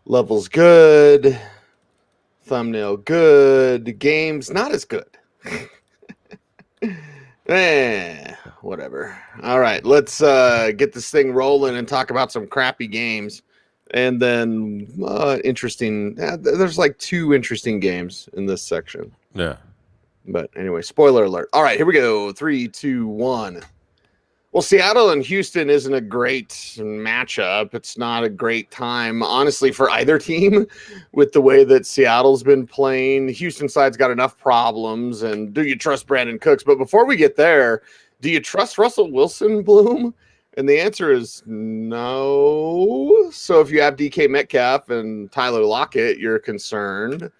Levels good. Thumbnail good. Games not as good. Whatever. All right, let's get this thing rolling and talk about some crappy games. And then interesting. There's like 2 interesting games in this section. Yeah. But anyway, spoiler alert. All right, here we go. 3, 2, 1. Well, Seattle and Houston isn't a great matchup. It's not a great time, honestly, for either team with the way that Seattle's been playing. The Houston side's got enough problems. And do you trust Brandon Cooks? But before we get there, do you trust Russell Wilson, Bloom? And the answer is no. So if you have DK Metcalf and Tyler Lockett, you're concerned.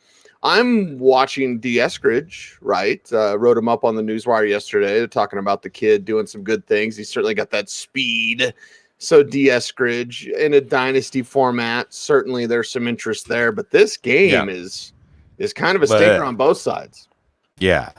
I'm watching D. Eskridge, right? Wrote him up on the Newswire yesterday, talking about the kid doing some good things. He's certainly got that speed. So D. Eskridge in a dynasty format, certainly there's some interest there. But this game is kind of a stinker on both sides. Yeah.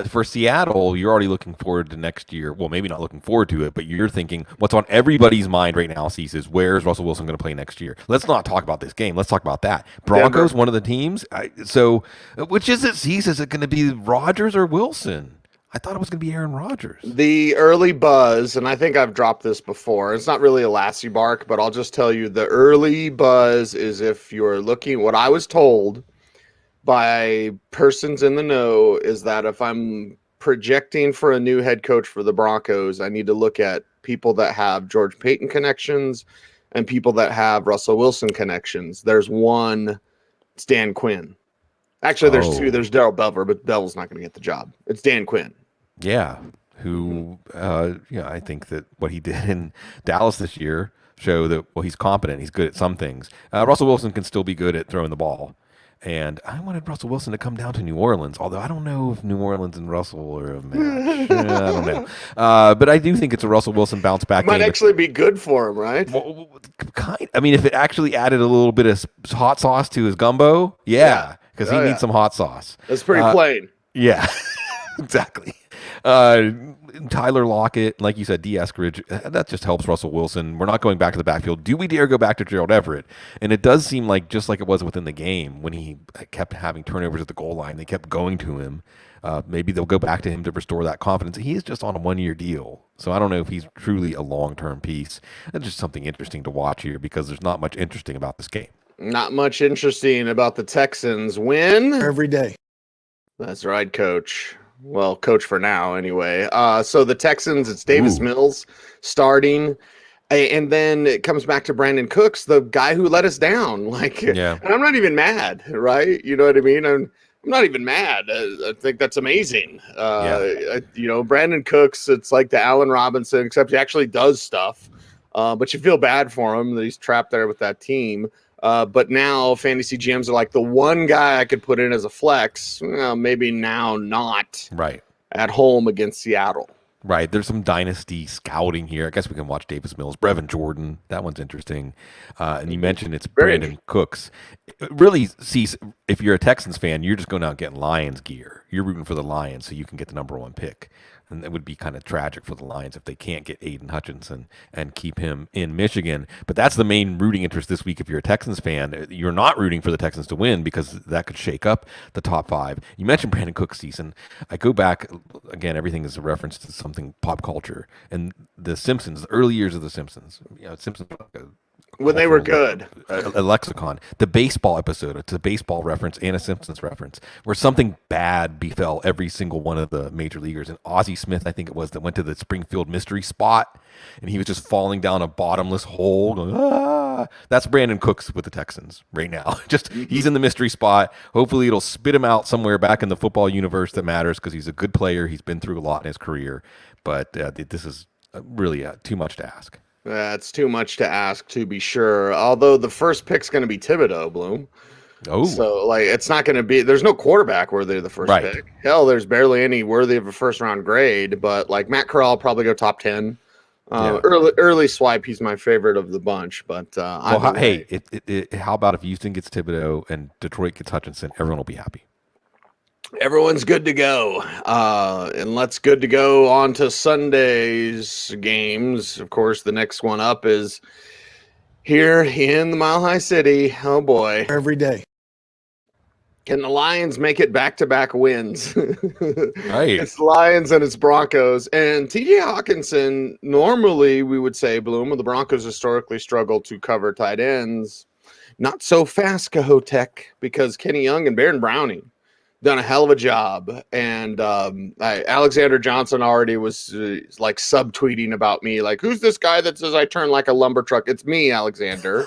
For Seattle, you're already looking forward to next year. Well, maybe not looking forward to it, but you're thinking what's on everybody's mind right now, Cecil, is where's Russell Wilson going to play next year? Let's not talk about this game. Let's talk about that. Broncos, one of the teams. So which is it, Cecil? Is it going to be Rodgers or Wilson? I thought it was going to be Aaron Rodgers. The early buzz, and I think I've dropped this before, it's not really a Lassie bark, but I'll just tell you the early buzz is if you're looking, what I was told by persons in the know is that if I'm projecting for a new head coach for the Broncos, I need to look at people that have George Payton connections and people that have Russell Wilson connections. There's one, it's Dan Quinn. Actually, there's 2. There's Darrell Belver, but Belver's not going to get the job. It's Dan Quinn. Yeah, who, I think that what he did in Dallas this year show that, well, he's competent. He's good at some things. Russell Wilson can still be good at throwing the ball. And I wanted Russell Wilson to come down to New Orleans, although I don't know if New Orleans and Russell are a match. I don't know. But I do think it's a Russell Wilson bounce back game. Might actually be good for him, right? Well, I mean, if it actually added a little bit of hot sauce to his gumbo, because he needs some hot sauce. That's pretty plain. Yeah, exactly. Tyler Lockett, like you said, D. Eskridge, that just helps Russell Wilson. We're not going back to the backfield. Do we dare go back to Gerald Everett? And it does seem like, just like it was within the game, when he kept having turnovers at the goal line, they kept going to him. Maybe they'll go back to him to restore that confidence. He is just on a 1-year deal. So I don't know if he's truly a long-term piece. That's just something interesting to watch here because there's not much interesting about this game. Not much interesting about the Texans win. Every day. That's right, coach. Well, coach for now, anyway. So the Texans, it's Davis Mills starting. And then it comes back to Brandon Cooks, the guy who let us down. And I'm not even mad, right? You know what I mean? I'm not even mad. I think that's amazing. Brandon Cooks, it's like the Allen Robinson, except he actually does stuff. But you feel bad for him that he's trapped there with that team. But now fantasy GMs are like the one guy I could put in as a flex. Well, maybe now not. Right. At home against Seattle. Right. There's some dynasty scouting here. I guess we can watch Davis Mills, Brevin Jordan. That one's interesting. And you mentioned it's Brandon Cooks. Really, see, if you're a Texans fan, you're just going out and getting Lions gear. You're rooting for the Lions so you can get the number 1 pick. And it would be kind of tragic for the Lions if they can't get Aiden Hutchinson and keep him in Michigan. But that's the main rooting interest this week. If you're a Texans fan, you're not rooting for the Texans to win because that could shake up the top 5. You mentioned Brandon Cooks season. I go back, again, everything is a reference to something pop culture. And the Simpsons, the early years of the Simpsons. Simpsons when they were good. A lexicon. The baseball episode, it's a baseball reference and a Simpsons reference, where something bad befell every single one of the major leaguers. And Ozzie Smith, I think it was, that went to the Springfield mystery spot, and he was just falling down a bottomless hole, going, ah. That's Brandon Cooks with the Texans right now. He's in the mystery spot. Hopefully it'll spit him out somewhere back in the football universe that matters because he's a good player. He's been through a lot in his career. But this is really too much to ask. That's too much to ask, to be sure. Although the first pick's going to be Thibodeau, Bloom. Oh. So, it's not going to be – there's no quarterback worthy of the first pick. Hell, there's barely any worthy of a first-round grade. But, Matt Corral will probably go top 10. Early swipe, he's my favorite of the bunch. But how about if Houston gets Thibodeau and Detroit gets Hutchinson? Everyone will be happy. Everyone's good to go. And let's good to go on to Sunday's games. Of course, the next one up is Here in the Mile High City. Oh boy. Every day. Can the Lions make it back-to-back wins? Right. It's Lions and it's Broncos. And TJ Hawkinson, normally we would say, Bloom, the Broncos historically struggle to cover tight ends. Not so fast, Cahotek, because Kenny Young and Baron Browning done a hell of a job. And Alexander Johnson already was like subtweeting about me, like, who's this guy that says I turn like a lumber truck? It's me, Alexander.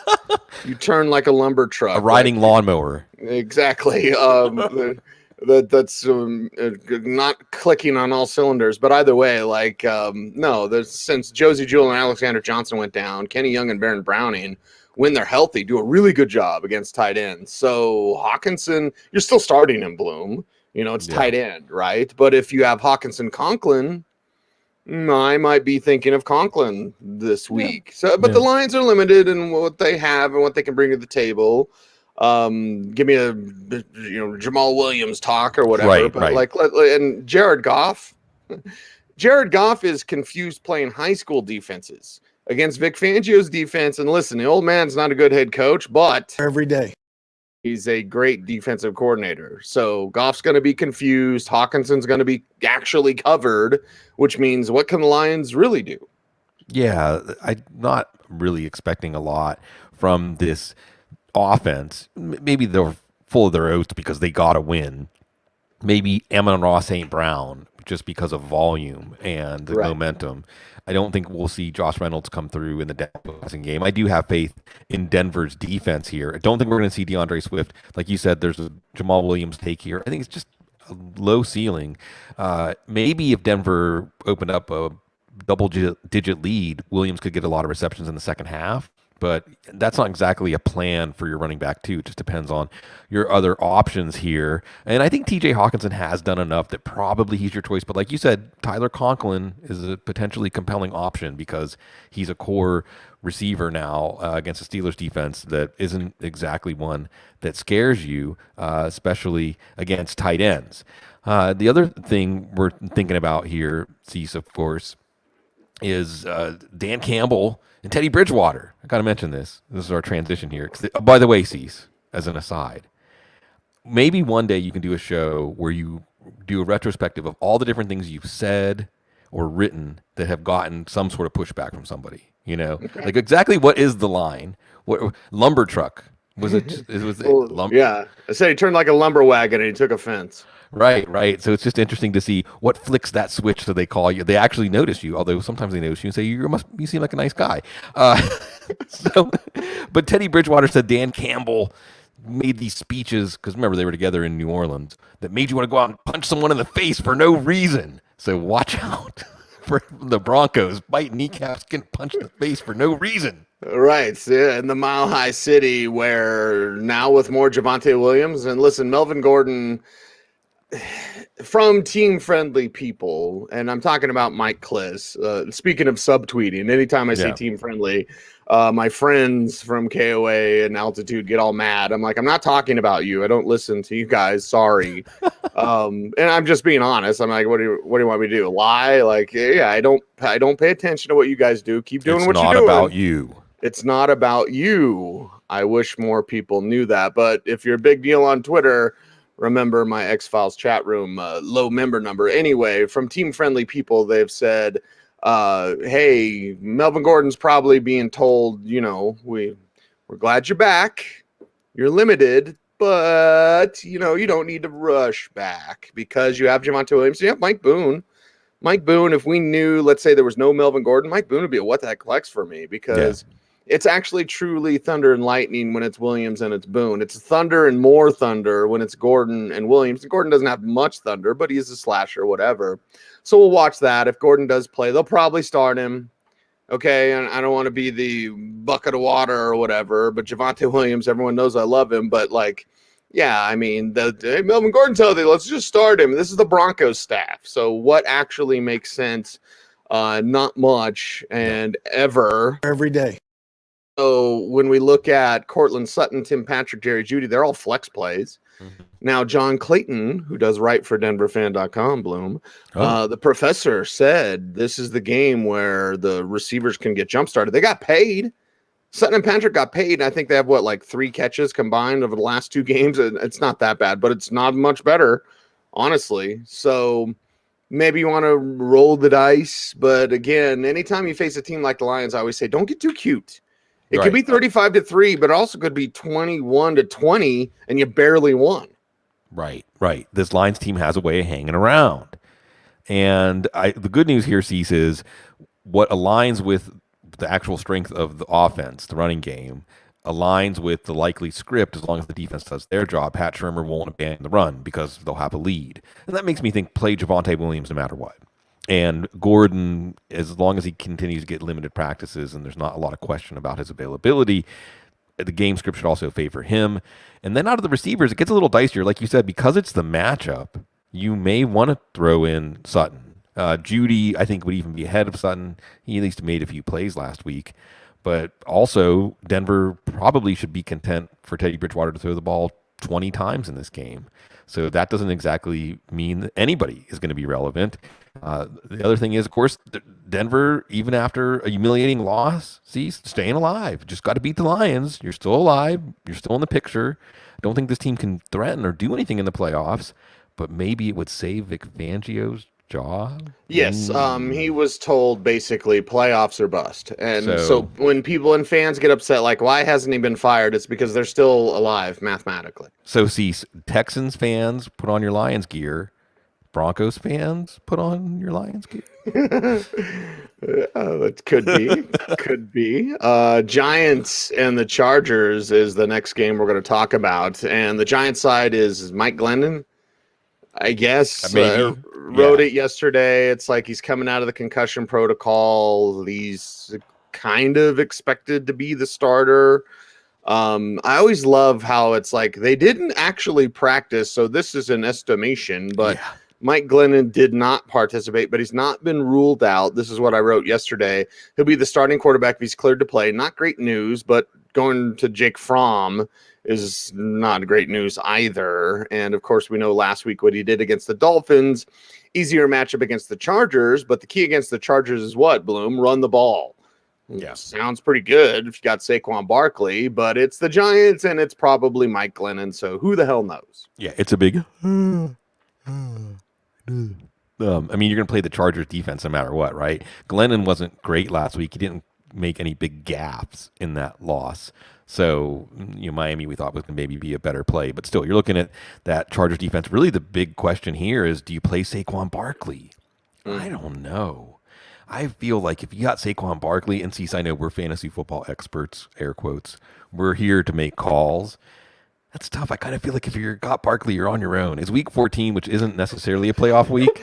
You turn like a lumber truck. A riding lawnmower. Exactly. That's not clicking on all cylinders. But either way, like, no, since Josie Jewell and Alexander Johnson went down, Kenny Young and Baron Browning, when they're healthy, do a really good job against tight ends. So Hawkinson, you're still starting in Bloom. It's tight end, right? But if you have Hawkinson Conklin, I might be thinking of Conklin this week. So, but the Lions are limited in what they have and what they can bring to the table. Give me a Jamal Williams talk or whatever. And Jared Goff. Jared Goff is confused playing high school defenses against Vic Fangio's defense. And listen, the old man's not a good head coach, but every day he's a great defensive coordinator. So Goff's going to be confused. Hawkinson's going to be actually covered, which means what can the Lions really do? Yeah, I'm not really expecting a lot from this offense. Maybe they're full of their oats because they got to win. Maybe Amon-Ra St. Brown just because of volume and the momentum. I don't think we'll see Josh Reynolds come through in the passing game. I do have faith in Denver's defense here. I don't think we're going to see DeAndre Swift. Like you said, there's a Jamal Williams take here. I think it's just a low ceiling. Maybe if Denver opened up a double-digit lead, Williams could get a lot of receptions in the second half. But that's not exactly a plan for your running back, too. It just depends on your other options here. And I think TJ Hawkinson has done enough that probably he's your choice. But like you said, Tyler Conklin is a potentially compelling option because he's a core receiver now against the Steelers defense that isn't exactly one that scares you, especially against tight ends. The other thing we're thinking about here, Cecil, of course, is Dan Campbell and Teddy Bridgewater. I got to mention this. This is our transition here. By the way, Cease, as an aside, maybe one day you can do a show where you do a retrospective of all the different things you've said or written that have gotten some sort of pushback from somebody. Like exactly what is the line? What lumber truck was it? Lumber? Yeah, I said he turned like a lumber wagon and he took offense. Right. So it's just interesting to see what flicks that switch so they call you. They actually notice you, although sometimes they notice you and say, you seem like a nice guy. But Teddy Bridgewater said Dan Campbell made these speeches, because remember, they were together in New Orleans, that made you want to go out and punch someone in the face for no reason. So watch out for the Broncos. Bite kneecaps, getting punched in the face for no reason. Right. Yeah, in the Mile High City, where now with more Javonte Williams, and listen, Melvin Gordon, from team-friendly people, and I'm talking about Mike Kliss. Speaking of subtweeting, anytime I see team-friendly, my friends from KOA and Altitude get all mad. I'm like, I'm not talking about you. I don't listen to you guys. Sorry. And I'm just being honest. I'm like, what do you want me to do? Lie? Like, yeah, I don't pay attention to what you guys do. Keep doing what you're doing. It's not about you. It's not about you. I wish more people knew that. But if you're a big deal on Twitter, remember my X-Files chat room, low member number. Anyway, from team-friendly people, they've said, hey, Melvin Gordon's probably being told, we're glad you're back. You're limited, but, you don't need to rush back because you have Javonte Williams. You have Mike Boone. Mike Boone, if we knew, let's say there was no Melvin Gordon, Mike Boone would be a what the heck flex for me because it's actually truly thunder and lightning when it's Williams and it's Boone. It's thunder and more thunder when it's Gordon and Williams. Gordon doesn't have much thunder, but he's a slasher, whatever. So we'll watch that. If Gordon does play, they'll probably start him. Okay, and I don't want to be the bucket of water or whatever, but Javonte Williams, everyone knows I love him. But, I mean, Melvin Gordon's healthy. Let's just start him. This is the Broncos staff. So what actually makes sense? Not much and ever. Every day. So when we look at Courtland, Sutton, Tim Patrick, Jerry Jeudy, they're all flex plays. Mm-hmm. Now, John Clayton, who does write for DenverFan.com, Bloom, the professor said this is the game where the receivers can get jump started. They got paid. Sutton and Patrick got paid. And I think they have like 3 catches combined over the last 2 games. And it's not that bad, but it's not much better, honestly. So maybe you want to roll the dice. But again, anytime you face a team like the Lions, I always say, don't get too cute. It could be 35-3, but it also could be 21-20, and you barely won. Right. This Lions team has a way of hanging around. And the good news here, Cease, is what aligns with the actual strength of the offense, the running game, aligns with the likely script as long as the defense does their job. Pat Shurmur won't abandon the run because they'll have a lead. And that makes me think play Javonte Williams no matter what. And Gordon, as long as he continues to get limited practices and there's not a lot of question about his availability, the game script should also favor him. And then out of the receivers, it gets a little dicier. Like you said, because it's the matchup, you may want to throw in Sutton. Judy, I think, would even be ahead of Sutton. He at least made a few plays last week. But also, Denver probably should be content for Teddy Bridgewater to throw the ball 20 times in this game. So that doesn't exactly mean that anybody is going to be relevant. The other thing is, of course, Denver, even after a humiliating loss, staying alive. Just got to beat the Lions. You're still alive. You're still in the picture. I don't think this team can threaten or do anything in the playoffs, but maybe it would save Vic Fangio's job. Yes, he was told basically playoffs are bust. And so when people and fans get upset, like, why hasn't he been fired? It's because they're still alive mathematically. So, Texans fans, put on your Lions gear. Broncos fans, put on your Lions gear. That could be. Giants and the Chargers is the next game we're going to talk about. And the Giants side is Mike Glennon, I guess. Wrote it yesterday. It's like he's coming out of the concussion protocol. He's kind of expected to be the starter. I always love how it's like they didn't actually practice, so this is an estimation, but Mike Glennon did not participate, but he's not been ruled out. This is what I wrote yesterday. He'll be the starting quarterback if he's cleared to play. Not great news, but going to Jake Fromm is not great news either. And, of course, we know last week what he did against the Dolphins. Easier matchup against the Chargers, but the key against the Chargers is what, Bloom? Run the ball. Yeah, sounds pretty good if you got Saquon Barkley, but it's the Giants, and it's probably Mike Glennon, so who the hell knows? Yeah, it's a big... I mean, you're going to play the Chargers defense no matter what, right? Glennon wasn't great last week. He didn't make any big gaps in that loss. So, Miami we thought was going to maybe be a better play. But still, you're looking at that Chargers defense. Really, the big question here is, do you play Saquon Barkley? I don't know. I feel like if you got Saquon Barkley, and I know we're fantasy football experts, air quotes, we're here to make calls. That's tough. I kind of feel like if you got Barkley, you're on your own. It's week 14, which isn't necessarily a playoff week.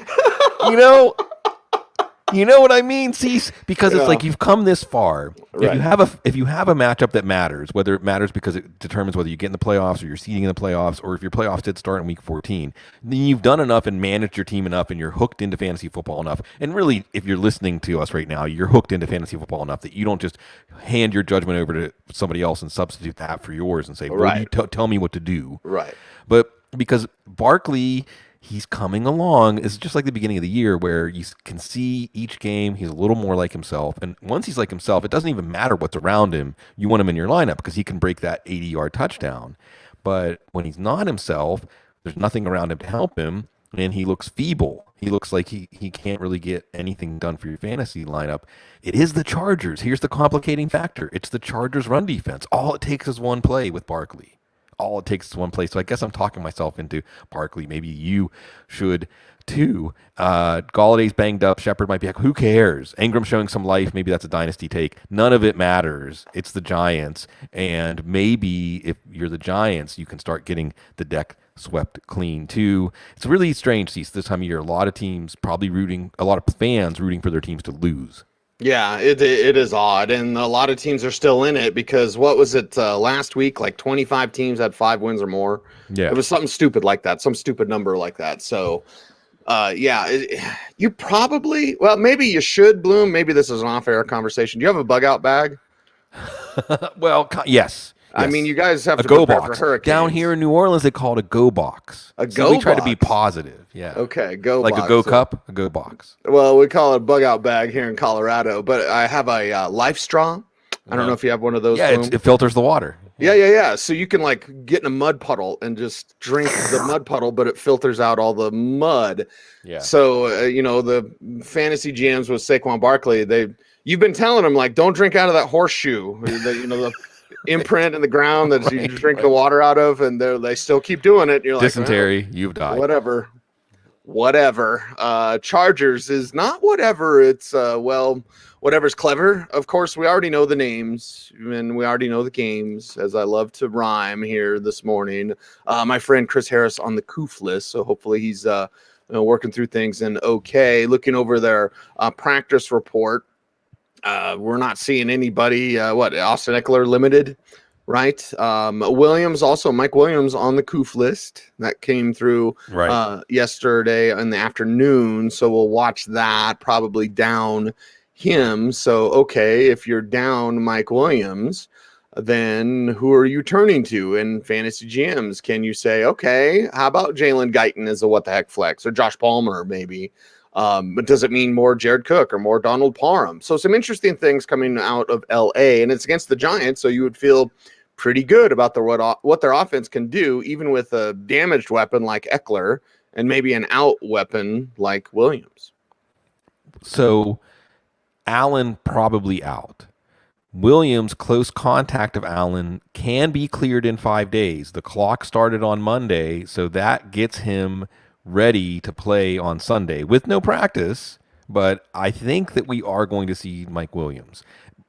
You know what I mean, Cease? Because it's like you've come this far. Right. If you have a matchup that matters, whether it matters because it determines whether you get in the playoffs or you're seeding in the playoffs, or if your playoffs did start in week 14, then you've done enough and managed your team enough, and you're hooked into fantasy football enough. And really, if you're listening to us right now, you're hooked into fantasy football enough that you don't just hand your judgment over to somebody else and substitute that for yours and say, well, tell me what to do. Right. But because Barkley... he's coming along. It's just like the beginning of the year where you can see each game he's a little more like himself. And once he's like himself, it doesn't even matter what's around him. You want him in your lineup because he can break that 80-yard touchdown. But when he's not himself, there's nothing around him to help him, and he looks feeble. He looks like he can't really get anything done for your fantasy lineup. It is the Chargers. Here's the complicating factor. It's the Chargers' run defense. All it takes is one play with Barkley. All it takes is one play. So I guess I'm talking myself into Barkley. Maybe you should too. Galladay's banged up. Shepard might be like, who cares? Ingram showing some life. Maybe that's a dynasty take. None of it matters. It's the Giants. And maybe if you're the Giants, you can start getting the deck swept clean too. It's really strange, this time of year. A lot of teams a lot of fans rooting for their teams to lose. Yeah, it is odd, and a lot of teams are still in it because what was it last week? Like 25 teams had 5 wins or more. Yeah, it was something stupid like that, some stupid number like that. So, you probably maybe you should, Bloom. Maybe this is an off-air conversation. Do you have a bug out bag? Well, yes. I mean, you guys have to go box for hurricanes. Down here in New Orleans, they call it a go box. We try to be positive. Yeah. Okay, go like box. A go cup, a go box. Well, we call it a bug out bag here in Colorado, but I have a life straw. I don't know if you have one of those. Yeah, it filters the water. Yeah. So you can like get in a mud puddle and just drink the mud puddle, but it filters out all the mud. Yeah. So, the fantasy GMs with Saquon Barkley, you've been telling them like, don't drink out of that horseshoe, the imprint in the ground that you drink the water out of, and they still keep doing it. You're dysentery, like, you've died. Whatever. Chargers is not whatever. It's whatever's clever. Of course, we already know the names and we already know the games, as I love to rhyme here this morning. My friend Chris Harris on the Coof list, so hopefully he's working through things and okay. Looking over their practice report, we're not seeing anybody. Austin Eckler limited, right? Mike Williams on the Coof list that came through yesterday in the afternoon, so we'll watch that. Probably down him. So, okay, if you're down Mike Williams, then who are you turning to in fantasy GMs? Can you say, okay, how about Jalen Guyton as a what the heck flex, or Josh Palmer maybe? But does it mean more Jared Cook or more Donald Parham? So some interesting things coming out of LA, and it's against the Giants, so you would feel pretty good about what their offense can do, even with a damaged weapon like Eckler and maybe an out weapon like Williams. So Allen probably out. Williams, close contact of Allen, can be cleared in 5 days. The clock started on Monday, so that gets him ready to play on Sunday with no practice. But I think that we are going to see Mike Williams.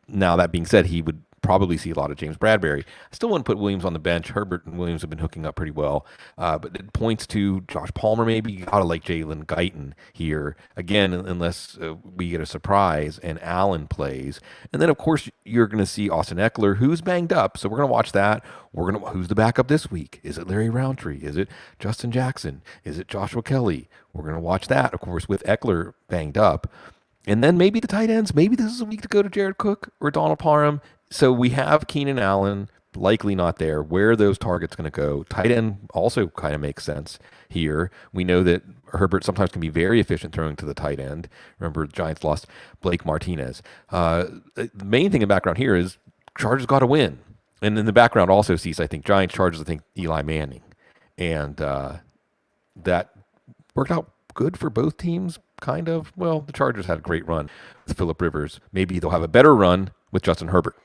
Now, that being said, he would probably see a lot of James Bradbury. I still wouldn't put Williams on the bench. Herbert and Williams have been hooking up pretty well. But it points to Josh Palmer maybe. You got to like Jalen Guyton here. Again, unless we get a surprise and Allen plays. And then, of course, you're going to see Austin Eckler, who's banged up. So we're going to watch that. Who's the backup this week? Is it Larry Roundtree? Is it Justin Jackson? Is it Joshua Kelly? We're going to watch that, of course, with Eckler banged up. And then maybe the tight ends. Maybe this is a week to go to Jared Cook or Donald Parham. So we have Keenan Allen, likely not there. Where are those targets going to go? Tight end also kind of makes sense here. We know that Herbert sometimes can be very efficient throwing to the tight end. Remember, the Giants lost Blake Martinez. The main thing in the background here is Chargers got to win. And in the background also sees, I think, Giants, Chargers, I think, Eli Manning. And that worked out good for both teams, kind of. Well, the Chargers had a great run with Phillip Rivers. Maybe they'll have a better run with Justin Herbert.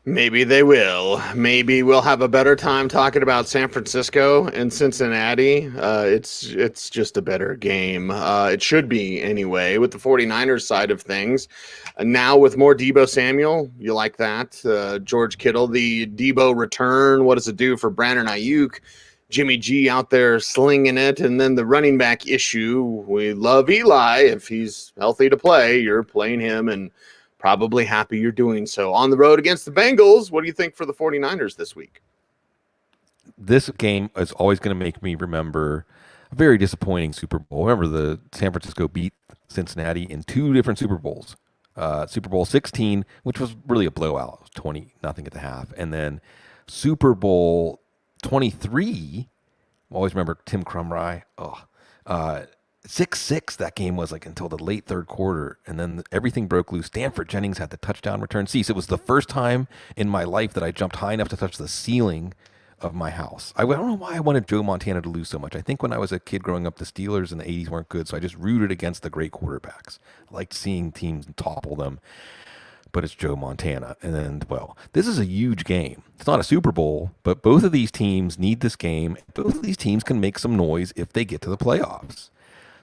Maybe they will. Maybe we'll have a better time talking about San Francisco and Cincinnati. It's just a better game. It should be anyway, with the 49ers side of things. Now with more Deebo Samuel, you like that. George Kittle, the Deebo return. What does it do for Brandon Ayuk? Jimmy G out there slinging it. And then the running back issue. We love Eli. If he's healthy to play, you're playing him, and probably happy you're doing so. On the road against the Bengals, what do you think for the 49ers this week? This game is always going to make me remember a very disappointing Super Bowl. Remember, the San Francisco beat Cincinnati in 2 different Super Bowls. Super Bowl 16, which was really a blowout. It was 20-0 at the half. And then Super Bowl 23, I always remember Tim Crumry. 6-6 that game was, like, until the late third quarter, and then everything broke loose. Stanford Jennings had the touchdown return. Cease, it was the first time in my life that I jumped high enough to touch the ceiling of my house. I don't know why I wanted Joe Montana to lose so much. I think when I was a kid growing up, the Steelers in the 80s weren't good, so I just rooted against the great quarterbacks. I liked seeing teams topple them. But it's Joe Montana. And then, well, this is a huge game. It's not a Super Bowl, but both of these teams need this game. Both of these teams can make some noise if they get to the playoffs.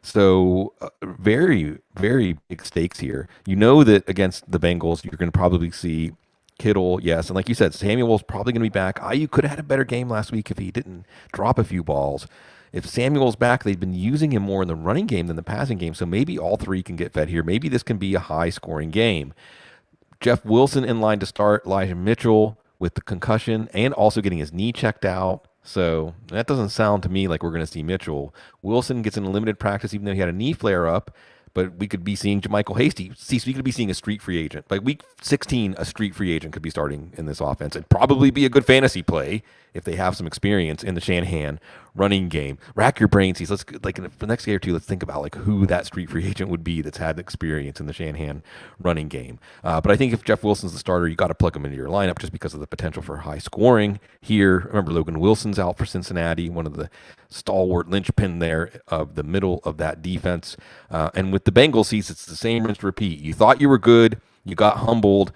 So very, very big stakes here. You know that against the Bengals, you're going to probably see Kittle, yes. And like you said, Samuel's probably going to be back. Ayuk could have had a better game last week if he didn't drop a few balls. If Samuel's back, they've been using him more in the running game than the passing game. So maybe all 3 can get fed here. Maybe this can be a high-scoring game. Jeff Wilson in line to start. Elijah Mitchell with the concussion and also getting his knee checked out. So that doesn't sound to me like we're going to see Mitchell. Wilson gets in limited practice, even though he had a knee flare-up. But we could be seeing JaMychal Hasty. See, so we could be seeing a street free agent. Like week 16, a street free agent could be starting in this offense. It'd probably be a good fantasy play if they have some experience in the Shanahan running game. Rack your brains. Let's like in the next day or two. Let's think about like who that street free agent would be that's had experience in the Shanahan running game. But I think if Jeff Wilson's the starter, you got to plug him into your lineup just because of the potential for high scoring here. Remember, Logan Wilson's out for Cincinnati, one of the stalwart linchpin there of the middle of that defense. And with the Bengals seats, it's the same rinse repeat. You thought you were good, you got humbled.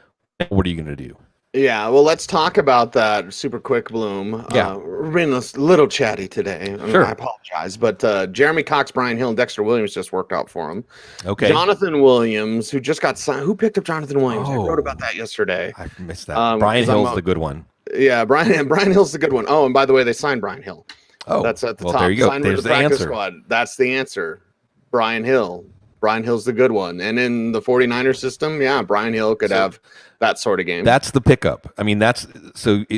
What are you going to do? Yeah, well, let's talk about that super quick, Bloom. Yeah. We're being a little chatty today. Sure. I apologize. But Jeremy Cox, Brian Hill, and Dexter Williams just worked out for him. Okay. Jonathan Williams, who just got signed. Who picked up Jonathan Williams? I wrote about that yesterday. I missed that. Brian Hill's the good one. Yeah, Brian Hill's the good one. Oh, and by the way, they signed Brian Hill. Oh, that's at the top. There you go. Signed There's with the practice answer. squad. That's the answer. Brian Hill. Brian Hill's the good one. And in the 49ers system, yeah, Brian Hill could have that sort of game. That's the pickup. I mean,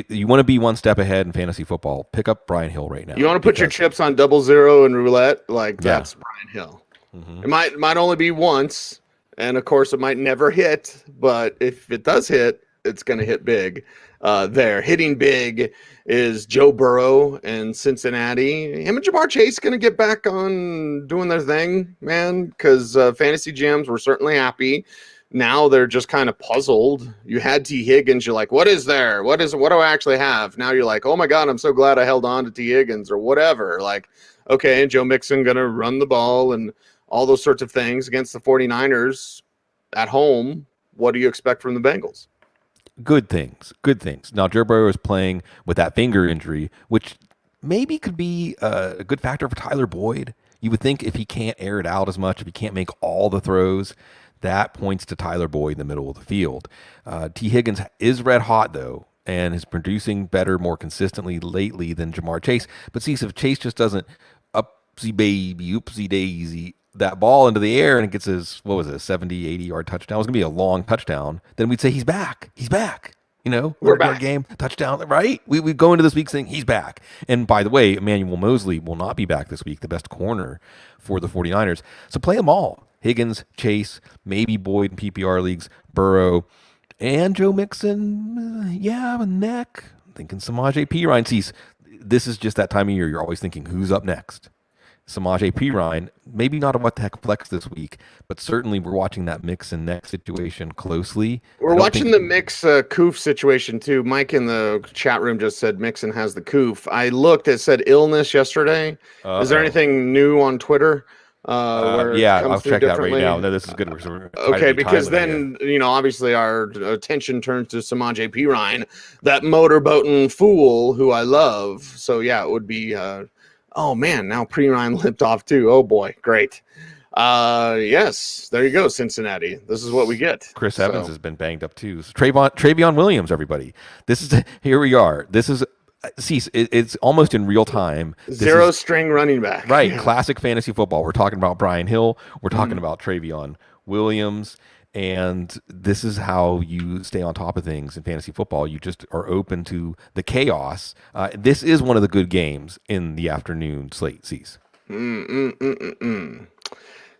you want to be one step ahead in fantasy football. Pick up Brian Hill right now. You want to put your chips on 00 and roulette? Like, that's Brian Hill. Mm-hmm. It might only be once, and of course, it might never hit. But if it does hit, it's going to hit big. Hitting big is Joe Burrow in Cincinnati. Him and Jamar Chase going to get back on doing their thing, man, because fantasy GMs were certainly happy. Now they're just kind of puzzled. You had T. Higgins. You're like, what is there? What do I actually have? Now you're like, oh my God, I'm so glad I held on to T. Higgins or whatever. Like, okay, and Joe Mixon going to run the ball and all those sorts of things against the 49ers at home. What do you expect from the Bengals? Good things. Now, Joe Burrow is playing with that finger injury, which maybe could be a good factor for Tyler Boyd. You would think if he can't air it out as much, if he can't make all the throws, that points to Tyler Boyd in the middle of the field. T. Higgins is red hot, though, and is producing better, more consistently lately than Jamar Chase. But see, if Chase just doesn't upsy baby, oopsie daisy, that ball into the air and it gets his, 70, 80-yard touchdown. It was going to be a long touchdown. Then we'd say he's back. You know, we're back. Game, touchdown, right? We go into this week saying he's back. And by the way, Emmanuel Mosley will not be back this week, the best corner for the 49ers. So play them all. Higgins, Chase, maybe Boyd in PPR leagues, Burrow, and Joe Mixon. Neck. I'm thinking Samaje Perine. See, this is just that time of year. You're always thinking, who's up next? Samaje Perine, maybe not a what the heck flex this week, but certainly we're watching that mix and neck situation closely. We're watching the mix Coof situation too. Mike in the chat room just said Mixon has the Coof. I looked, it said illness yesterday. Is there anything new on Twitter? I'll check that right now. No, this is good. Okay, because then, obviously our attention turns to Samaje Perine, that motorboating fool who I love. So yeah, it would be oh man, now Perine limped off too. Oh boy, great. Yes, there you go, Cincinnati. This is what we get. Chris Evans has been banged up too. Travion Williams, everybody. Here we are. This is it's almost in real time. Zero string running back. Right, classic fantasy football. We're talking about Brian Hill. We're talking about Travion Williams. And this is how you stay on top of things in fantasy football. You just are open to the chaos. This is one of the good games in the afternoon slate, Cease.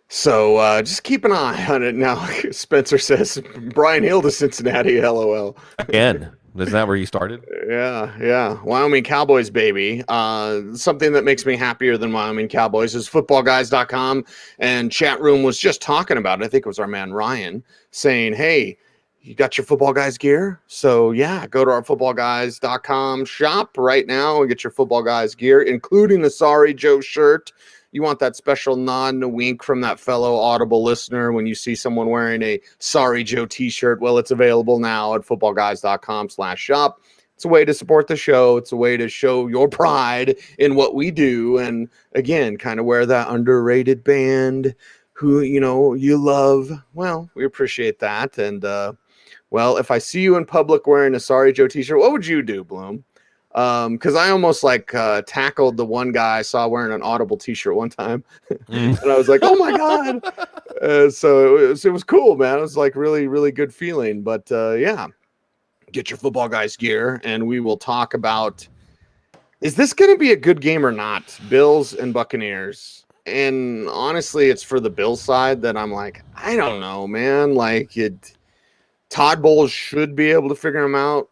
So just keep an eye on it now. Spencer says, Brian Hill to Cincinnati, LOL. Again. Isn't that where you started? Yeah. Wyoming Cowboys, baby. Something that makes me happier than Wyoming Cowboys is footballguys.com. And chat room was just talking about it. I think it was our man Ryan saying, hey, you got your Football Guys gear? So, yeah, go to our footballguys.com shop right now and get your Football Guys gear, including the Sorry Joe shirt. You want that special nod and a wink from that fellow Audible listener when you see someone wearing a Sorry Joe t-shirt. Well, it's available now at footballguys.com/shop. It's a way to support the show. It's a way to show your pride in what we do. And again, kind of wear that underrated band who, you love. Well, we appreciate that. And, well, if I see you in public wearing a Sorry Joe t-shirt, what would you do, Bloom? Because I almost tackled the one guy I saw wearing an Audible t-shirt one time. And I was like, oh my God. So it was cool, man. It was really, really good feeling. But yeah, get your Football Guys gear and we will talk about, is this going to be a good game or not? Bills and Buccaneers. And honestly, it's for the Bills side that I'm like, I don't know, man. Todd Bowles should be able to figure him out.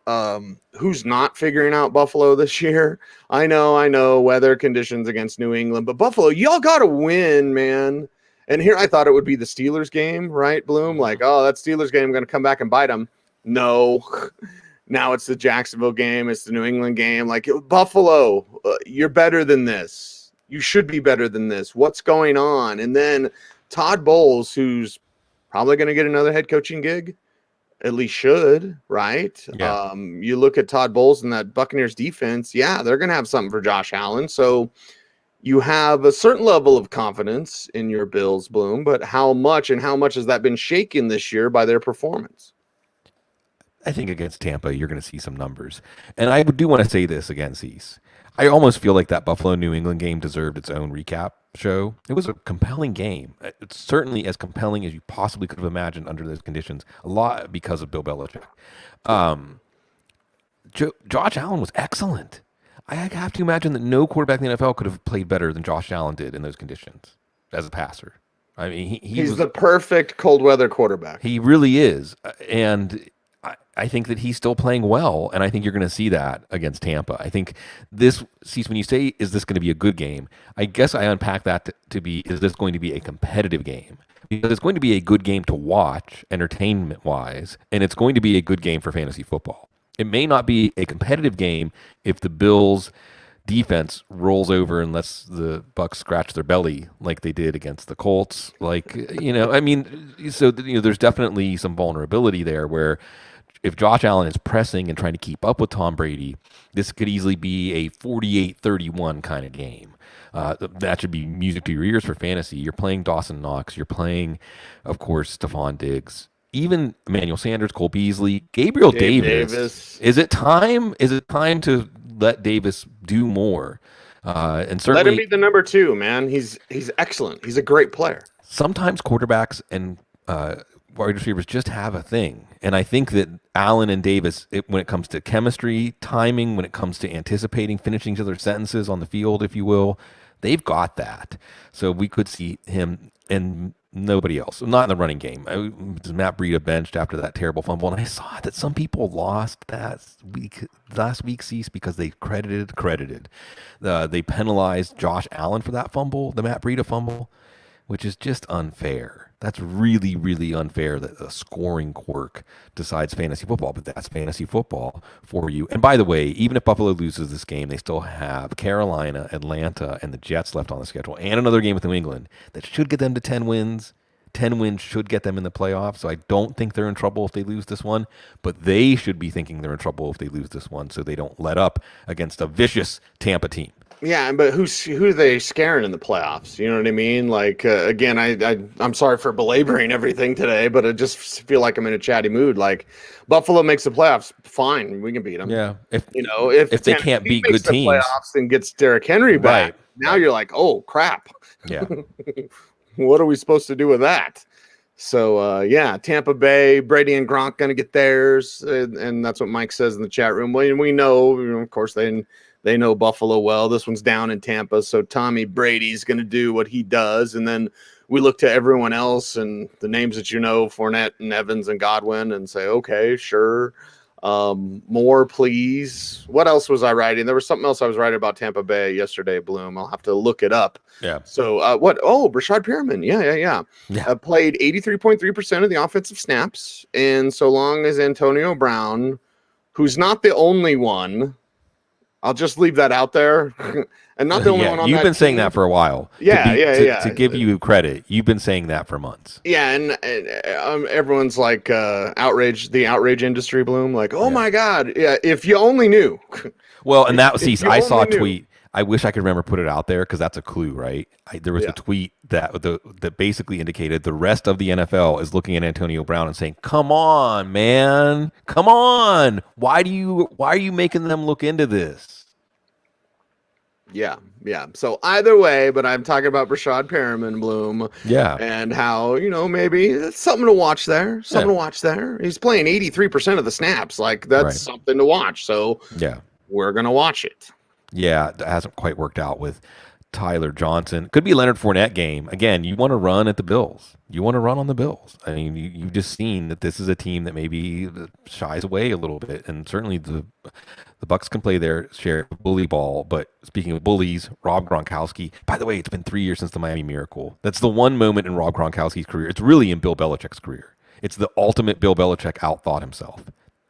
Who's not figuring out Buffalo this year? I know, weather conditions against New England, but Buffalo, y'all got to win, man. And here I thought it would be the Steelers game, right, Bloom? Like, oh, that Steelers game, I'm going to come back and bite them. No. Now it's the Jacksonville game. It's the New England game. Like, Buffalo, you're better than this. You should be better than this. What's going on? And then Todd Bowles, who's probably going to get another head coaching gig, at least should, right? Yeah. You look at Todd Bowles and that Buccaneers defense, yeah, they're going to have something for Josh Allen. So you have a certain level of confidence in your Bills, Bloom, but how much has that been shaken this year by their performance? I think against Tampa, you're going to see some numbers. And I do want to say this against Cease. I almost feel like that Buffalo-New England game deserved its own recap show. It was a compelling game. It's certainly as compelling as you possibly could have imagined under those conditions, a lot because of Bill Belichick. Josh Allen was excellent. I have to imagine that no quarterback in the NFL could have played better than Josh Allen did in those conditions as a passer. I mean, he's the perfect cold weather quarterback. He really is. And I think that he's still playing well, and I think you're going to see that against Tampa. I think when you say, is this going to be a good game, I guess I unpack that to be, is this going to be a competitive game? Because it's going to be a good game to watch, entertainment-wise, and it's going to be a good game for fantasy football. It may not be a competitive game if the Bills' defense rolls over and lets the Bucs scratch their belly like they did against the Colts. There's definitely some vulnerability there where if Josh Allen is pressing and trying to keep up with Tom Brady, this could easily be a 48-31 kind of game. That should be music to your ears for fantasy. You're playing Dawson Knox. You're playing, of course, Stephon Diggs. Even Emmanuel Sanders, Cole Beasley, Gabriel Davis. Is it time? Is it time to let Davis do more? And certainly let him be the number 2, man. He's excellent. He's a great player. Sometimes quarterbacks and wide receivers just have a thing. And I think that Allen and Davis, when it comes to chemistry, timing, when it comes to anticipating, finishing each other's sentences on the field, if you will, they've got that. So we could see him and nobody else. Not in the running game. Matt Breida benched after that terrible fumble. And I saw that some people lost last week, Cease, because they credited. They penalized Josh Allen for that fumble, the Matt Breida fumble, which is just unfair. That's really, really unfair that a scoring quirk decides fantasy football, but that's fantasy football for you. And by the way, even if Buffalo loses this game, they still have Carolina, Atlanta, and the Jets left on the schedule, and another game with New England that should get them to 10 wins. 10 wins should get them in the playoffs, so I don't think they're in trouble if they lose this one, but they should be thinking they're in trouble if they lose this one so they don't let up against a vicious Tampa team. Yeah, but who are they scaring in the playoffs? You know what I mean? Like, again, I'm sorry for belaboring everything today, but I just feel like I'm in a chatty mood. Like, Buffalo makes the playoffs, fine, we can beat them. Yeah, if they can't beat good teams, playoffs and gets Derrick Henry back, now you're like, oh crap. Yeah, what are we supposed to do with that? So, Tampa Bay, Brady and Gronk going to get theirs, and that's what Mike says in the chat room. Well, we know, of course, they know Buffalo well. This one's down in Tampa, so Tommy Brady's going to do what he does. And then we look to everyone else and the names that Fournette and Evans and Godwin, and say, okay, sure. More, please. What else was I writing? There was something else I was writing about Tampa Bay yesterday, Bloom. I'll have to look it up. Yeah. So what? Oh, Rashad Perriman. Yeah. Played 83.3% of the offensive snaps. And so long as Antonio Brown, who's not the only one, I'll just leave that out there. And not the only one on you've that been team. Saying that for a while. To give you credit, you've been saying that for months. Yeah, and everyone's like outrage, the outrage industry, Bloom. Like, oh my God, yeah, if you only knew. Well, and that was, I saw a tweet. I wish I could remember put it out there because that's a clue, right? There was a tweet that basically indicated the rest of the NFL is looking at Antonio Brown and saying, "Come on, man, come on! Why are you making them look into this?" Yeah. So either way, but I'm talking about Rashad Perriman, Bloom. Yeah. And how, maybe it's something to watch there. To watch there. He's playing 83% of the snaps. Like, that's something to watch. So yeah, we're going to watch it. Yeah, that hasn't quite worked out with Tyler Johnson. Could be a Leonard Fournette game. Again, you want to run at the Bills. You want to run on the Bills. I mean, you've just seen that this is a team that maybe shies away a little bit, and certainly the Bucs can play their share of bully ball. But speaking of bullies, Rob Gronkowski. By the way, it's been 3 years since the Miami Miracle. That's the one moment in Rob Gronkowski's career. It's really in Bill Belichick's career. It's the ultimate Bill Belichick outthought himself.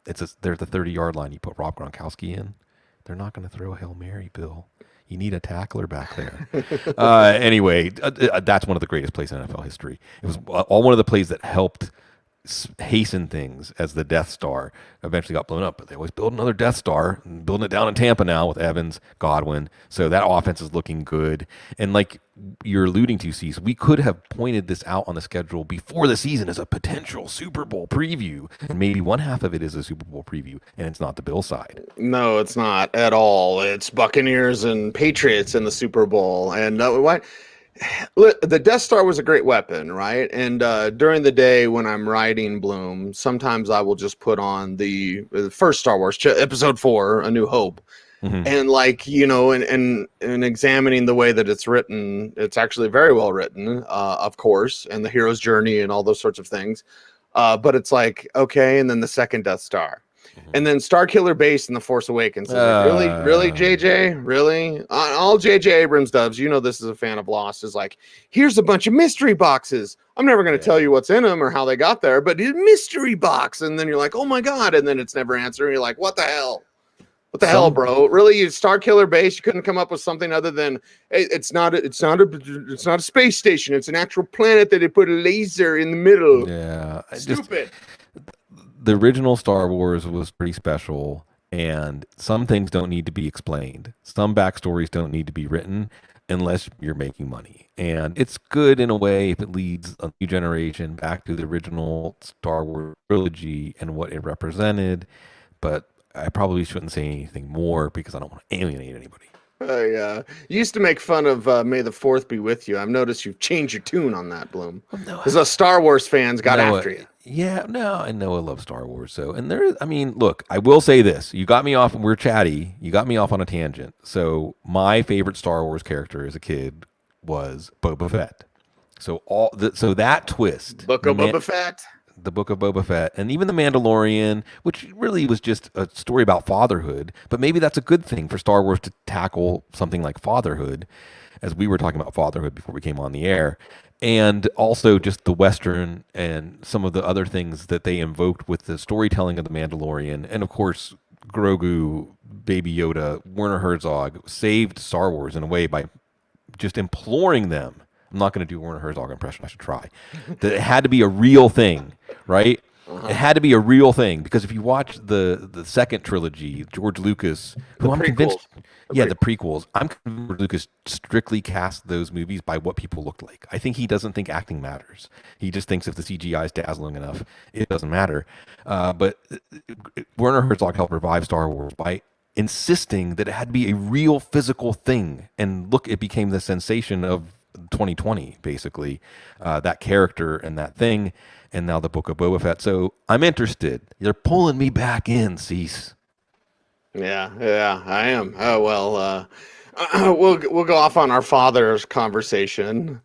There's the 30-yard line. You put Rob Gronkowski in, they're not going to throw a Hail Mary, Bill. You need a tackler back there. Anyway, that's one of the greatest plays in NFL history. It was all one of the plays that helped hasten things as the Death Star eventually got blown up. But they always build another Death Star, and building it down in Tampa now with Evans, Godwin. So that offense is looking good. And like you're alluding to, Cecil, we could have pointed this out on the schedule before the season as a potential Super Bowl preview. And maybe one half of it is a Super Bowl preview, and it's not the Bill side. No, it's not at all. It's Buccaneers and Patriots in the Super Bowl. And what? The Death Star was a great weapon, right? And during the day when I'm writing Bloom, sometimes I will just put on the first Star Wars, Episode 4, A New Hope. Mm-hmm. And like, you know, and examining the way that it's written, it's actually very well written, of course, and the hero's journey and all those sorts of things. But it's like, okay, and then the second Death Star. And then Star Killer Base in The Force Awakens. Like, really, JJ? Really? All JJ Abrams does, you know this is a fan of Lost, is like, here's a bunch of mystery boxes. I'm never going to tell you what's in them or how they got there, but it's a mystery box. And then you're like, oh my God. And then it's never answered. And you're like, what the hell? What the hell, bro? Really? Star Killer Base? You couldn't come up with something other than it's not a space station. It's an actual planet that they put a laser in the middle. Yeah. Stupid. The original Star Wars was pretty special, and some things don't need to be explained. Some backstories don't need to be written unless you're making money. And it's good in a way if it leads a new generation back to the original Star Wars trilogy and what it represented. But I probably shouldn't say anything more because I don't want to alienate anybody. Yeah. You used to make fun of May the 4th be with you. I've noticed you've changed your tune on that, Bloom. Because the Star Wars fans got after you. Yeah, no, I know I love Star Wars. So, and look, I will say this. You got me off, we're chatty. You got me off on a tangent. So my favorite Star Wars character as a kid was Boba Fett. So that twist. Book of Boba Fett. The Book of Boba Fett, and even The Mandalorian, which really was just a story about fatherhood. But maybe that's a good thing for Star Wars to tackle something like fatherhood, as we were talking about fatherhood before we came on the air. And also just the Western and some of the other things that they invoked with the storytelling of The Mandalorian. And of course, Grogu, Baby Yoda, Werner Herzog saved Star Wars in a way by just imploring them. I'm not going to do a Werner Herzog impression. I should try. That it had to be a real thing, right? Uh-huh. It had to be a real thing because if you watch the second trilogy, George Lucas, who I'm convinced, the prequels, I'm convinced George Lucas strictly cast those movies by what people looked like. I think he doesn't think acting matters. He just thinks if the CGI is dazzling enough, it doesn't matter. But Werner Herzog helped revive Star Wars by insisting that it had to be a real physical thing. And look, it became the sensation of 2020, basically, that character and that thing, and now the Book of Boba Fett. So I'm interested. They're pulling me back in, Cease. Yeah, I am. Oh well, we'll go off on our father's conversation.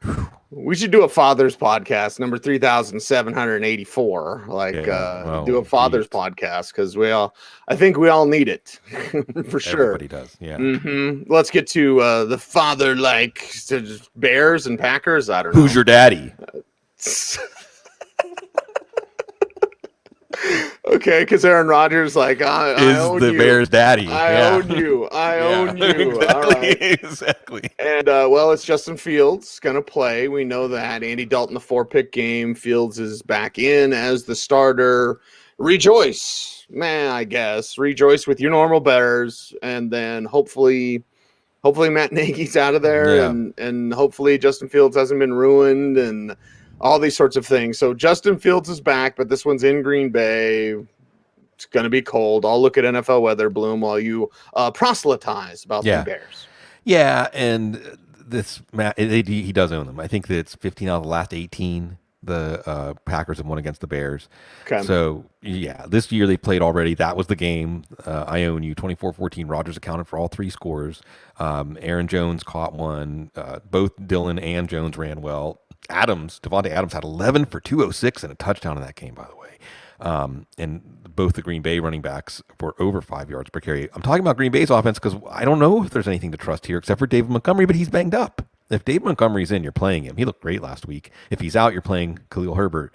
We should do a father's podcast, number 3,784. Do a father's podcast because I think we all need it for sure. Everybody does. Yeah. Mm-hmm. Let's get to the father Bears and Packers. I don't know. Who's your daddy? Okay, because Aaron Rodgers I own the you. Bears' daddy. I own you. I own you. Exactly, all right. Exactly. And it's Justin Fields gonna play. We know that. Andy Dalton, the 4-pick game. Fields is back in as the starter. Rejoice, man. I guess rejoice with your normal Bears, and then hopefully Matt Nagy's out of there, and hopefully Justin Fields hasn't been ruined and all these sorts of things. So Justin Fields is back, but this one's in Green Bay. It's going to be cold. I'll look at NFL weather, Bloom, while you proselytize about the Bears. Yeah, and this Matt, he does own them. I think that it's 15 out of the last 18 the Packers have won against the Bears. Okay. So, yeah, this year they played already. That was the game. I own you. 24-14. Rodgers accounted for all three scores. Aaron Jones caught one. Both Dillon and Jones ran well. Devontae Adams had 11 for 206 and a touchdown in that game, by the way. And both the Green Bay running backs were over 5 yards per carry. I'm talking about Green Bay's offense because I don't know if there's anything to trust here except for David Montgomery, but he's banged up. If David Montgomery's in, you're playing him. He looked great last week. If he's out, you're playing Khalil Herbert.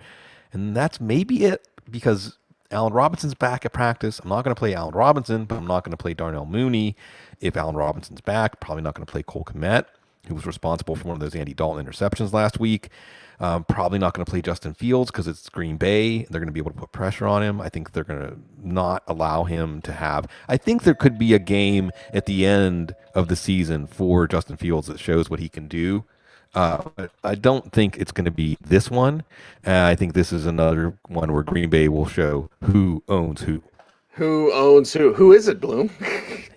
And that's maybe it because Allen Robinson's back at practice. I'm not going to play Allen Robinson, but I'm not going to play Darnell Mooney. If Allen Robinson's back, probably not going to play Cole Kmet, who was responsible for one of those Andy Dalton interceptions last week. Probably not going to play Justin Fields because it's Green Bay. They're going to be able to put pressure on him. I think they're going to not allow him to have. I think there could be a game at the end of the season for Justin Fields that shows what he can do. But I don't think it's going to be this one. I think this is another one where Green Bay will show who owns who. Who owns who? Who is it, Bloom?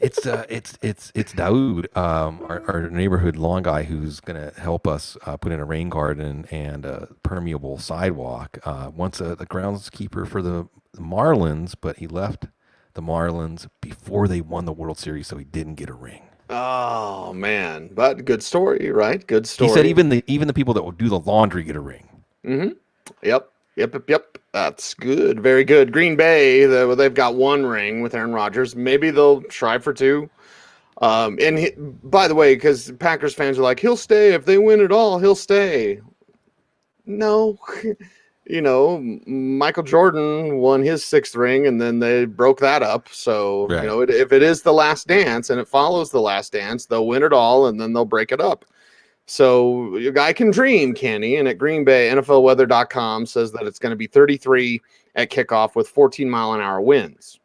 It's Daoud, our neighborhood lawn guy, who's going to help us put in a rain garden and a permeable sidewalk. Once the groundskeeper for the Marlins, but he left the Marlins before they won the World Series, so he didn't get a ring. Oh man, but good story, right? Good story. He said even the people that will do the laundry get a ring. Mm-hmm. Yep. That's good. Very good. Green Bay, they've got one ring with Aaron Rodgers. Maybe they'll try for two. By the way, because Packers fans are like, he'll stay. If they win it all, he'll stay. No. Michael Jordan won his sixth ring, and then they broke that up. So, right. If it is the last dance and it follows the last dance, they'll win it all, and then they'll break it up. So your guy can dream, can he? And at Green Bay, NFLweather.com says that it's going to be 33 at kickoff with 14-mile-an-hour winds.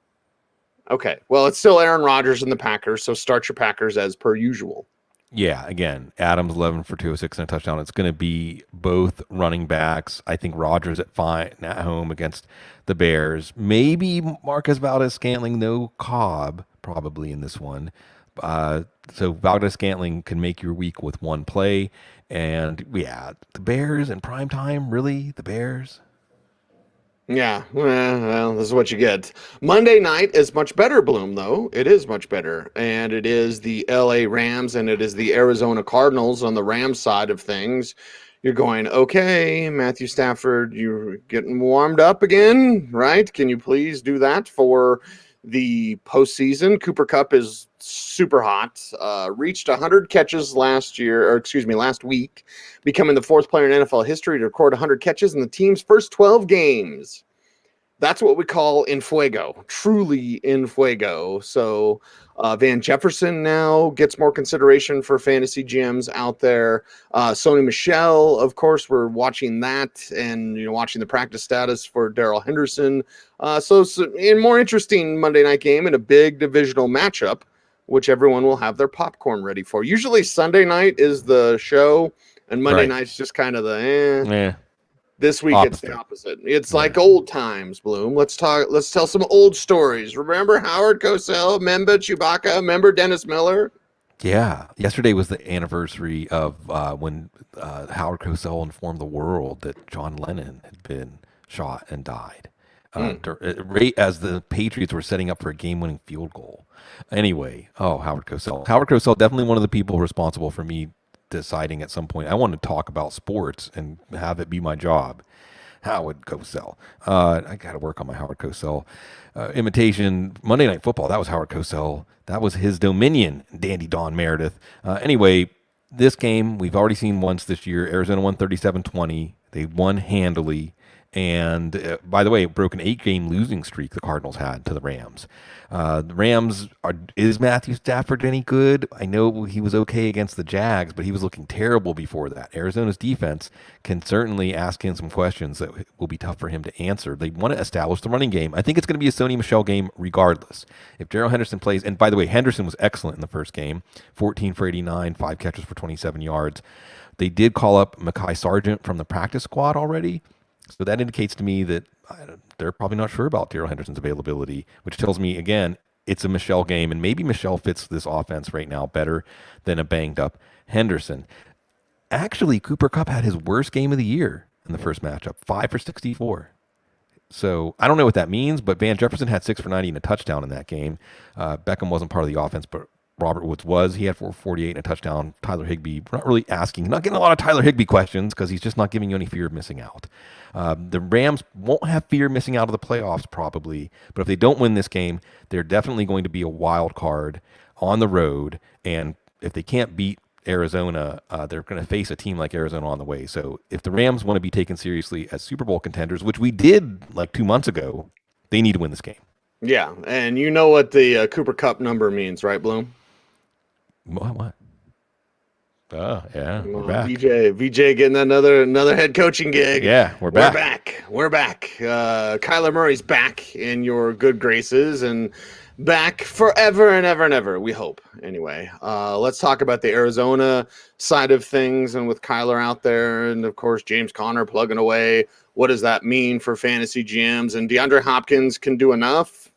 Okay, well, it's still Aaron Rodgers and the Packers, so start your Packers as per usual. Yeah, again, Adams 11 for 206 and a touchdown. It's going to be both running backs. I think Rodgers at home against the Bears. Maybe Marquez Valdez-Scantling, no Cobb probably in this one. So Valdez-Scantling can make your week with one play. And, yeah, the Bears in prime time, really? The Bears? Yeah, well, this is what you get. Monday night is much better, Bloom, though. It is much better. And it is the LA Rams and it is the Arizona Cardinals on the Rams side of things. You're going, okay, Matthew Stafford, you're getting warmed up again, right? Can you please do that for the postseason? Cooper Kupp is super hot. Reached 100 catches last week, becoming the fourth player in NFL history to record 100 catches in the team's first 12 games. That's what we call in fuego, truly in fuego. So Van Jefferson now gets more consideration for fantasy GMs out there. Sony Michel, of course, we're watching that and watching the practice status for Darrell Henderson. So in more interesting Monday night game in a big divisional matchup, which everyone will have their popcorn ready for. Usually Sunday night is the show, and Monday night's just kind of the This week It's the opposite. It's like old times, Bloom. Let's tell some old stories. Remember Howard Cosell? Remember Chewbacca? Remember Dennis Miller? Yeah. Yesterday was the anniversary of when Howard Cosell informed the world that John Lennon had been shot and died. Right as the Patriots were setting up for a game-winning field goal. Anyway, Howard Cosell. Howard Cosell, definitely one of the people responsible for me deciding at some point I want to talk about sports and have it be my job. Howard Cosell. I got to work on my Howard Cosell imitation. Monday Night Football, that was Howard Cosell. That was his dominion, Dandy Don Meredith. Anyway, this game we've already seen once this year. Arizona won 37-20. They won handily. And by the way, it broke an 8-game losing streak the Cardinals had to the Rams. The Rams, is Matthew Stafford any good? I know he was okay against the Jags, but he was looking terrible before that. Arizona's defense can certainly ask him some questions that will be tough for him to answer. They want to establish the running game. I think it's going to be a Sony Michel game regardless. If Darrell Henderson plays, and by the way, Henderson was excellent in the first game, 14 for 89, 5 catches for 27 yards. They did call up Mekhi Sargent from the practice squad already. So that indicates to me that they're probably not sure about Darrell Henderson's availability, which tells me, again, it's a Michel game, and maybe Michel fits this offense right now better than a banged-up Henderson. Actually, Cooper Kupp had his worst game of the year in the first matchup, 5 for 64. So I don't know what that means, but Van Jefferson had 6 for 90 and a touchdown in that game. Beckham wasn't part of the offense, but Robert Woods was. He had 448 and a touchdown. Tyler Higbee, we're not really asking, not getting a lot of Tyler Higbee questions because he's just not giving you any fear of missing out. The Rams won't have fear of missing out of the playoffs probably, but if they don't win this game, they're definitely going to be a wild card on the road. And if they can't beat Arizona, they're going to face a team like Arizona on the way. So if the Rams want to be taken seriously as Super Bowl contenders, which we did like 2 months ago, they need to win this game. Yeah, and you know what the Cooper Kupp number means, right, Bloom? What? Oh, yeah, we're back. VJ getting another head coaching gig. Yeah, we're back. We're back. Kyler Murray's back in your good graces and back forever and ever and ever, we hope. Anyway, let's talk about the Arizona side of things, and with Kyler out there and, of course, James Conner plugging away. What does that mean for fantasy GMs? And DeAndre Hopkins can do enough.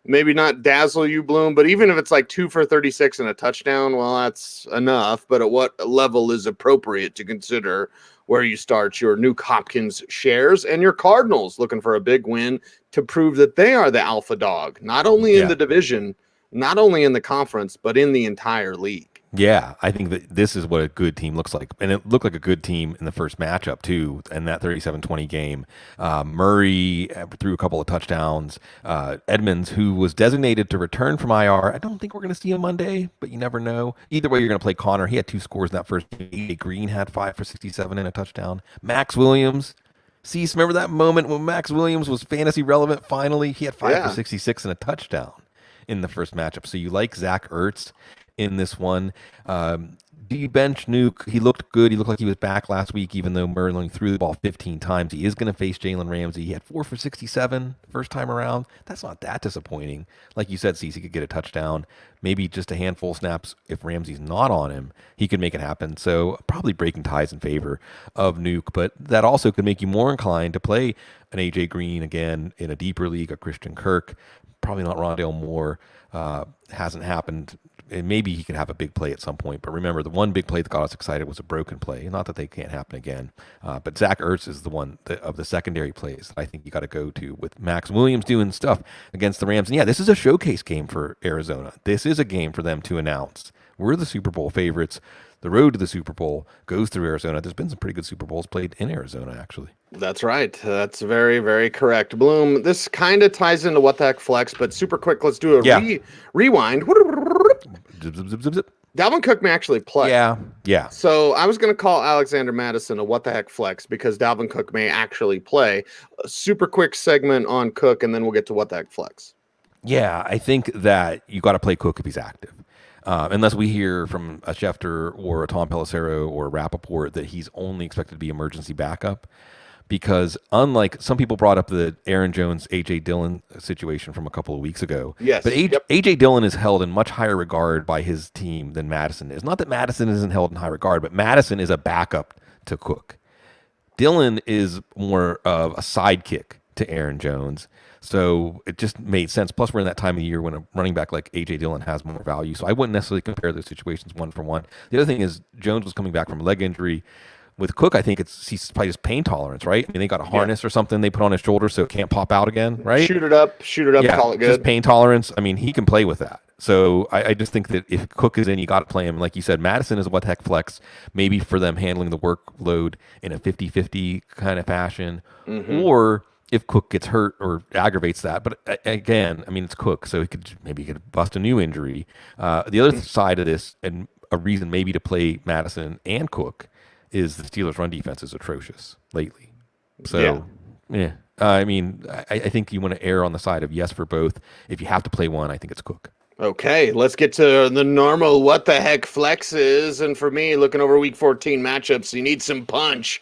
Maybe not dazzle you, Bloom, but even if it's like 2 for 36 and a touchdown, well, that's enough. But at what level is appropriate to consider where you start your Nuke Hopkins shares? And your Cardinals looking for a big win to prove that they are the alpha dog, not only in the division, not only in the conference, but in the entire league. Yeah, I think that this is what a good team looks like. And it looked like a good team in the first matchup, too, in that 37-20 game. Murray threw a couple of touchdowns. Edmonds, who was designated to return from IR, I don't think we're going to see him Monday, but you never know. Either way, you're going to play Connor. He had 2 scores in that first game. AJ Green had 5 for 67 and a touchdown. Max Williams. Cease, remember that moment when Max Williams was fantasy relevant finally? He had 5 for 66 and a touchdown in the first matchup. So you like Zach Ertz in this one. Do you bench Nuke? He looked good. He looked like he was back last week, even though Murray only threw the ball 15 times. He is going to face Jalen Ramsey. He had 4 for 67 first time around. That's not that disappointing. Like you said, Cecil could get a touchdown. Maybe just a handful of snaps. If Ramsey's not on him, he could make it happen. So probably breaking ties in favor of Nuke, but that also could make you more inclined to play an AJ Green again in a deeper league, a Christian Kirk. Probably not Rondale Moore. Hasn't happened. And maybe he can have a big play at some point. But remember, the one big play that got us excited was a broken play. Not that they can't happen again. But Zach Ertz is the one of the secondary plays that I think you got to go to with Max Williams doing stuff against the Rams. And yeah, this is a showcase game for Arizona. This is a game for them to announce. We're the Super Bowl favorites. The road to the Super Bowl goes through Arizona. There's been some pretty good Super Bowls played in Arizona, actually. That's right. That's very, very correct. Bloom, this kind of ties into what the heck flex, but super quick, let's do a rewind. Zip, zip, zip, zip, zip. Dalvin Cook may actually play. Yeah. So I was going to call Alexander Madison a what the heck flex because Dalvin Cook may actually play. A super quick segment on Cook, and then we'll get to what the heck flex. Yeah, I think that you got to play Cook if he's active. Unless we hear from a Schefter or a Tom Pelissero or a Rappaport that he's only expected to be emergency backup. Because unlike some people brought up the Aaron Jones, A.J. Dillon situation from a couple of weeks ago. Yes. But A.J. Dillon is held in much higher regard by his team than Madison is. Not that Madison isn't held in high regard, but Madison is a backup to Cook. Dillon is more of a sidekick to Aaron Jones. So it just made sense. Plus, we're in that time of year when a running back like A.J. Dillon has more value. So I wouldn't necessarily compare those situations one for one. The other thing is Jones was coming back from a leg injury. With Cook, I think he's probably just pain tolerance, right? I mean, they got a harness or something they put on his shoulder so it can't pop out again, right? Shoot it up, call it good. Just pain tolerance. I mean, he can play with that. So I just think that if Cook is in, you got to play him. Like you said, Madison is a what the heck flex, maybe for them handling the workload in a 50-50 kind of fashion. Mm-hmm. Or if Cook gets hurt or aggravates that. But again, I mean, it's Cook, so he could bust a new injury. The other side of this, and a reason maybe to play Madison and Cook, is the Steelers' run defense is atrocious lately. So, I mean, I think you want to err on the side of yes for both. If you have to play one, I think it's Cook. Okay, let's get to the normal what the heck flexes. And for me, looking over Week 14 matchups, you need some punch.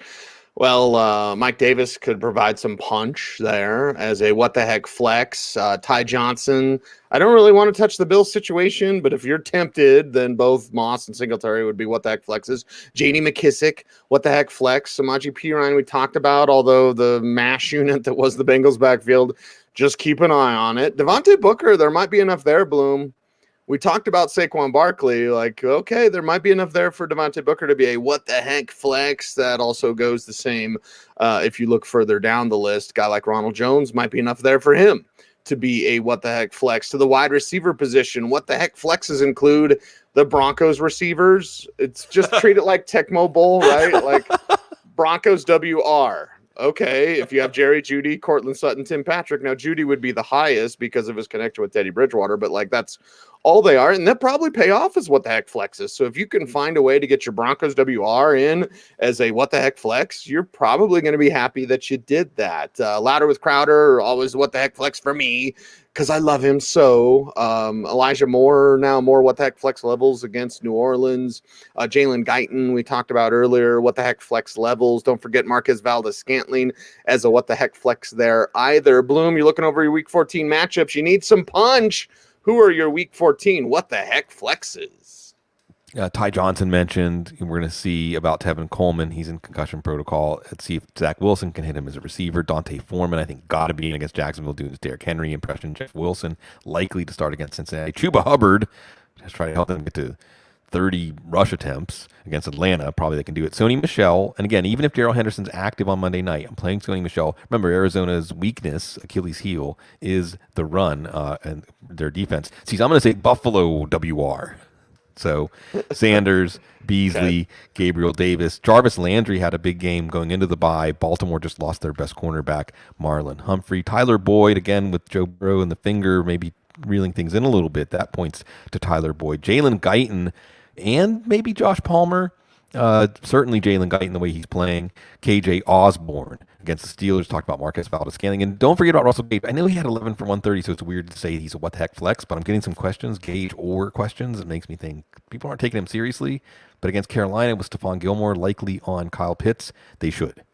Well, Mike Davis could provide some punch there as a what the heck flex. Ty Johnson, I don't really want to touch the Bills situation, but if you're tempted, then both Moss and Singletary would be what the heck flexes. J.D. McKissick, what the heck flex. Samaje Perine we talked about, although the mash unit that was the Bengals backfield, just keep an eye on it. Devontae Booker, there might be enough there, Bloom, we talked about Saquon Barkley. Like, okay, there might be enough there for Devontae Booker to be a what the heck flex. That also goes the same if you look further down the list. Guy like Ronald Jones might be enough there for him to be a what the heck flex. To the wide receiver position, what the heck flexes include the Broncos receivers. It's just treat it like Tecmo Bowl, right? Like Broncos WR. Okay, if you have Jerry, Judy, Courtland, Sutton, Tim Patrick. Now, Judy would be the highest because of his connection with Teddy Bridgewater, but like that's all they are. And they'll probably pay off as what the heck flexes. So if you can find a way to get your Broncos WR in as a what the heck flex, you're probably going to be happy that you did that. Louder with Crowder, always what the heck flex for me because I love him so. Elijah Moore, now more what the heck flex levels against New Orleans. Jalen Guyton, we talked about earlier, what the heck flex levels. Don't forget Marquez Valdes-Scantling as a what the heck flex there either. Bloom, you're looking over your week 14 matchups. You need some punch. Who are your week 14 what the heck flexes? Ty Johnson mentioned. We're going to see about Tevin Coleman. He's in concussion protocol. Let's see if Zach Wilson can hit him as a receiver. Dante Foreman, I think, got to be in against Jacksonville doing his Derrick Henry impression. Jeff Wilson, likely to start against Cincinnati. Chuba Hubbard, just try to help them get to 30 rush attempts against Atlanta. Probably they can do it. Sony Michel. And again, even if Darrell Henderson's active on Monday night, I'm playing Sony Michel. Remember, Arizona's weakness, Achilles heel, is the run and their defense. See, so I'm going to say Buffalo WR. So Sanders, Beasley, Gabriel Davis. Jarvis Landry had a big game going into the bye. Baltimore just lost their best cornerback, Marlon Humphrey. Tyler Boyd, again, with Joe Burrow and the finger, maybe reeling things in a little bit. That points to Tyler Boyd. Jalen Guyton and maybe Josh Palmer. Certainly Jalen Guyton, the way he's playing. KJ Osborne against the Steelers. Talked about Marquez Valdes-Scantling. And don't forget about Russell Gage. I know he had 11 for 130, so it's weird to say he's a what the heck flex, but I'm getting some questions, Gage or questions. It makes me think people aren't taking him seriously. But against Carolina with Stephon Gilmore likely on Kyle Pitts, they should.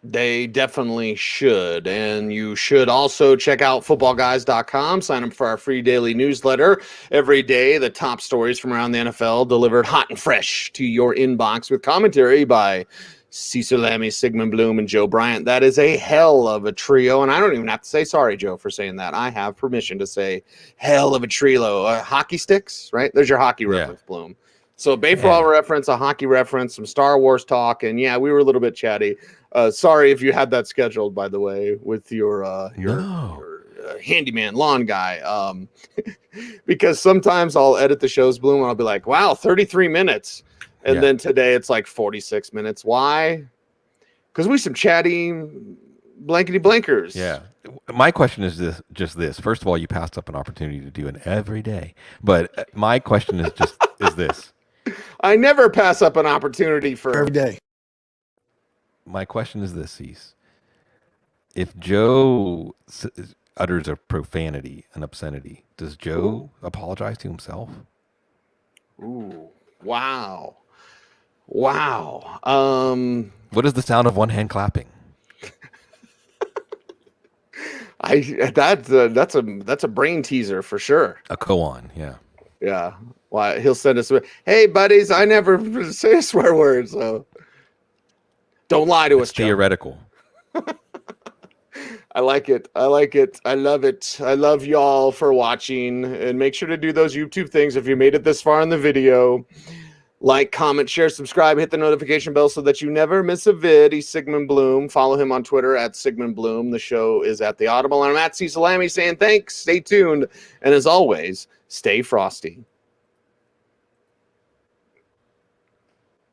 They definitely should. And you should also check out footballguys.com. Sign up for our free daily newsletter. Every day, the top stories from around the NFL delivered hot and fresh to your inbox with commentary by Cecil, Lammey, Sigmund, Bloom, and Joe Bryant. That is a hell of a trio. And I don't even have to say sorry, Joe, for saying that. I have permission to say hell of a trio. Hockey sticks, right? There's your hockey reference, Bloom. So a baseball reference, a hockey reference, some Star Wars talk, and yeah, we were a little bit chatty. Sorry if you had that scheduled, by the way, with your handyman lawn guy. Because sometimes I'll edit the shows, Bloom, and I'll be like, wow, 33 minutes. And then today it's like 46 minutes. Why? Because we some chatty blankety blankers. Yeah. My question is this. First of all, you passed up an opportunity to do an every day. But my question is is this. I never pass up an opportunity for every day. My question is this, Cease. If Joe utters a profanity, an obscenity, does Joe apologize to himself? Ooh, wow. Wow. What is the sound of one hand clapping? That's a brain teaser for sure. A koan, yeah. Yeah. Why he'll send us, hey buddies, I never say a swear word, so don't lie to us. Theoretical. I like it. I love it. I love y'all for watching, and make sure to do those YouTube things if you made it this far in the video. Like, comment, share, subscribe, hit the notification bell so that you never miss a vid. He's Sigmund Bloom. Follow him on Twitter at Sigmund Bloom. The show is at the Audible. And I'm at Cecil Lammey saying thanks. Stay tuned. And as always, stay frosty.